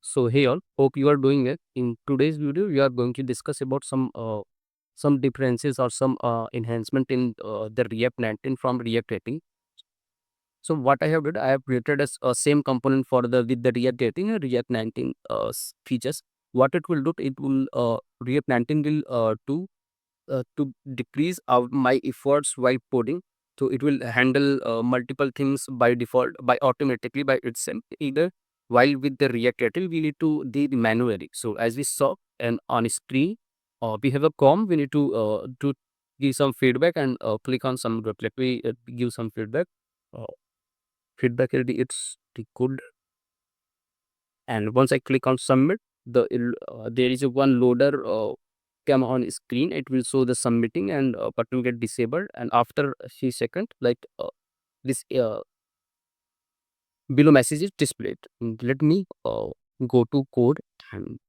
So hey all, hope you are doing it. In today's video, we are going to discuss about some differences or some enhancement in the React 19 from React 18. So what I have did, I have created a same component for the with the React 18 and React 19 features. What it will do, it will React 19 will to decrease my efforts while coding. So it will handle multiple things by default, by automatically by itself. Either while with the React Native, we need to do it manually. So as we saw and on screen, we have a com. We need to give some feedback and click on some. Let me give some feedback. Uh, Feedback will be it's the good. And once I click on submit, there is a one loader come on screen. It will show the submitting and button get disabled. And after a few seconds, like this below message is displayed. Let me go to code and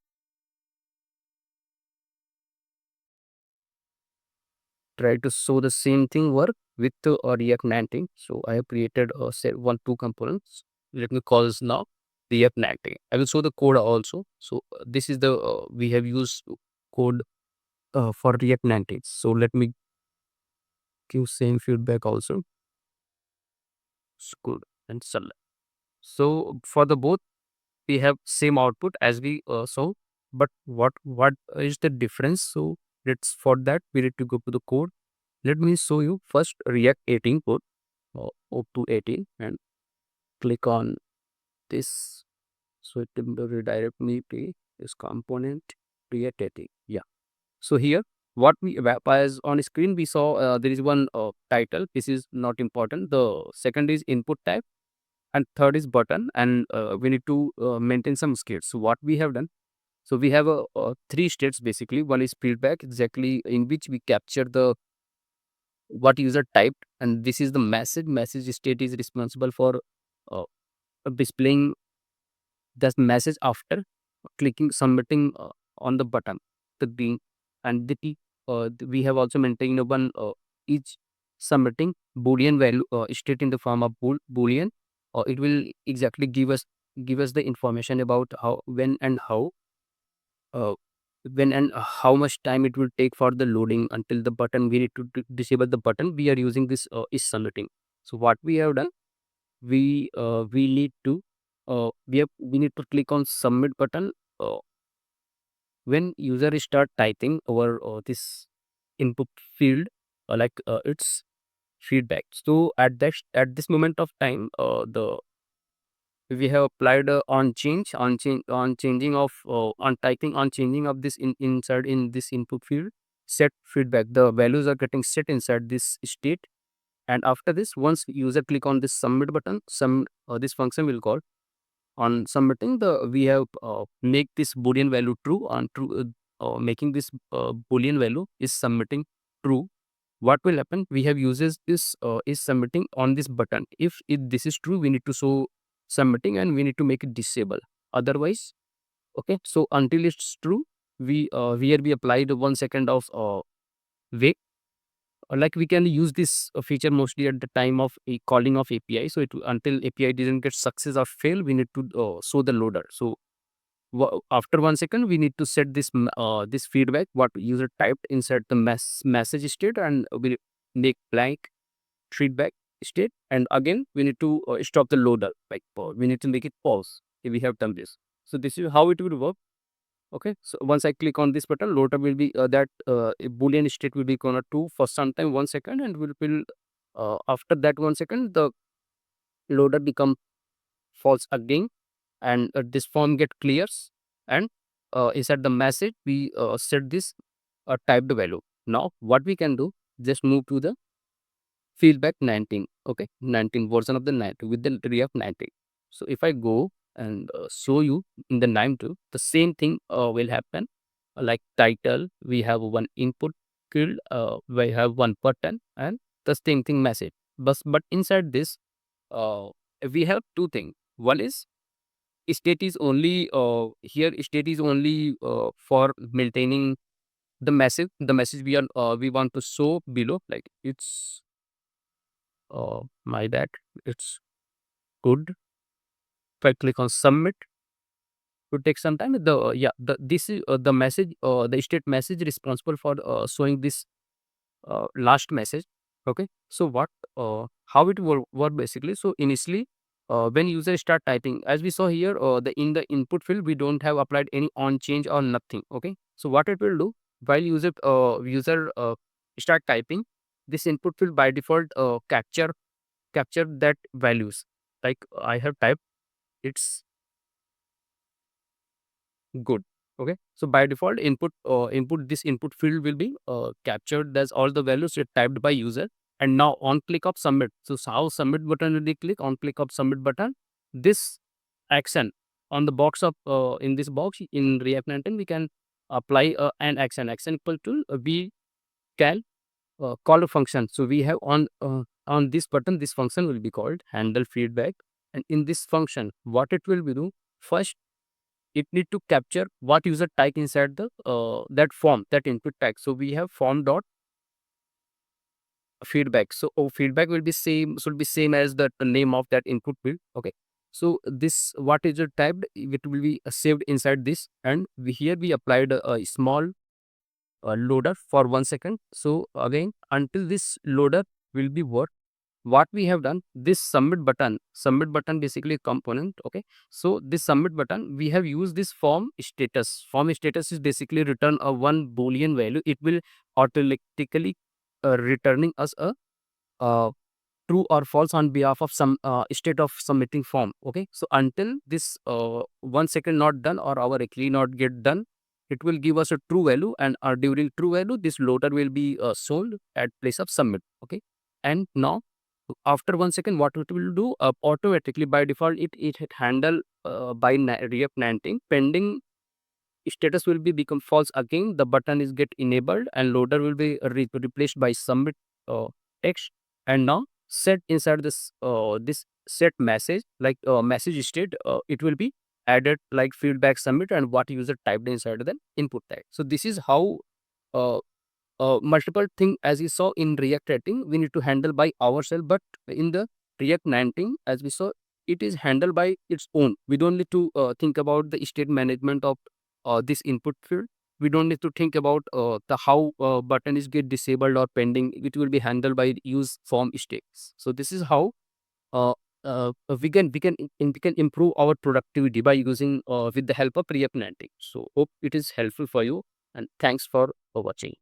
try to show the same thing work with React 19. So I have created say one two components. Let me call this now React 19. I will show the code also. So this is the we have used code for React 19. So let me give same feedback also. Good and select. So for the both we have same output as we saw, but what is the difference? So let's for that we need to go to the code. Let me show you first React 18 code up to 18 and click on this. So it will redirect me to this component React 18. Yeah. So here, what we as on screen we saw there is one title. This is not important. The second is input type, and third is button, and we need to maintain some states. So what we have done. So we have three states basically. One is feedback, exactly in which we capture the what user typed, and this is the message. Message state is responsible for uh, displaying that message after clicking submitting on the button the green and we have also maintained one each submitting boolean value state in the form of boolean, it will exactly give us the information about how uh, when and how much time it will take for the loading until the button we need to disable the button. We are using this is submitting. So what we have done, we need to we need to click on submit button uh, when user start typing over this input field, it's feedback. So at this moment of time, the we have applied on changing of on typing on changing of this inside in this input field set feedback. The values are getting set inside this state, and after this, once user click on this submit button, some this function will call on submitting the we have make this boolean value true on true making this boolean value is submitting true. What will happen, we have uses this is submitting on this button. If this is true, we need to show submitting and we need to make it disable, otherwise okay. So until it's true, we here we applied 1 second of wait. Like we can use this feature mostly at the time of a calling of API. So until API didn't get success or fail, we need to show the loader. So after 1 second, we need to set this this feedback what user typed inside the message state, and we make blank feedback state. And again, we need to stop the loader. Like we need to make it pause if we have done this. So this is how it will work. Okay, so once I click on this button, loader will be that a boolean state will be gonna true for some time 1 second, and will after that 1 second the loader become false again, and this form get clears, and inside the message we set this typed value. Now what we can do, just move to the feedback 19. Okay, 19 version of the 19 with the React 19. So if I go and show you in the 9 the same thing will happen. Like title, we have one input field, we have one button, and the same thing message. But inside this, uh, we have two things. One is state is only here. State is only for maintaining the message. The message we want to show below. Like it's my bad. It's good. If I click on submit, would take some time. The message, the state message responsible for showing this last message. Okay, so how it will work basically. So initially, when user start typing, as we saw here, the in the input field we don't have applied any on change or nothing. Okay, so what it will do, while user start typing, this input field by default capture that values, like I have typed, it's good. Okay, so by default input this input field will be captured as all the values typed by user. And now on click of submit, so how submit button will be click on click of submit button, this action on the box of in this box in React 19 we can apply an action equal to we can call a function. So we have on this button, this function will be called handle feedback. And in this function, what it will be do, first it need to capture what user type inside the that form, that input tag. So we have form dot feedback. So feedback will be same, should be same as the name of that input field. Okay, so this what is it typed, it will be saved inside this. And here we applied a small loader for 1 second. So again, until this loader will be what we have done, this submit button basically component. Okay, so this submit button, we have used this form status is basically return a one boolean value. It will automatically returning us a uh, true or false on behalf of some state of submitting form. Okay, so until this 1 second not done or our actually not get done, it will give us a true value. And during true value, this loader will be sold at place of submit. Okay, and now after 1 second, what it will do, automatically by default it handle by React 19 pending status will be become false. Again the button is get enabled and loader will be replaced by submit text. And now set inside this set message, like message state, it will be added like feedback submit and what user typed inside the input tag. So this is how uh, multiple thing, as you saw in React 18 we need to handle by ourselves, but in the React 19, as we saw, it is handled by its own. We don't need to think about the state management of this input field. We don't need to think about the how button is get disabled or pending. It will be handled by use form states. So this is how uh, we can improve our productivity by using with the help of React 19. So hope it is helpful for you, and thanks for watching.